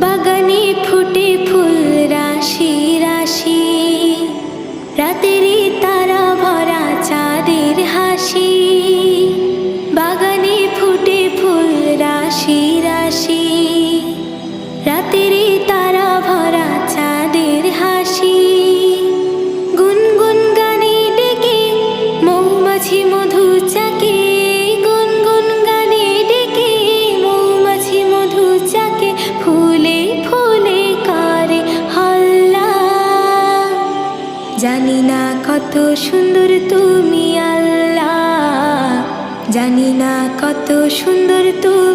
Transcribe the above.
বাগানে ফুটে ফুল রাশি রাশি, রাতেরই তারা ভরা চাঁদের হাসি। বাগানে ফুটে ফুল রাশি রাশি, রাতেরই তারা ভরা চাঁদের হাসি। গুনগুন গানে ডেকে মৌমাছি মধু চাকে, গুনগুন গানে ডেকে মৌমাছি মধু চাকে। ফুলে ফুলে করে হল্লা, জানি না কত সুন্দর তুমি আল্লাহ, জানি না কত সুন্দর তুমি।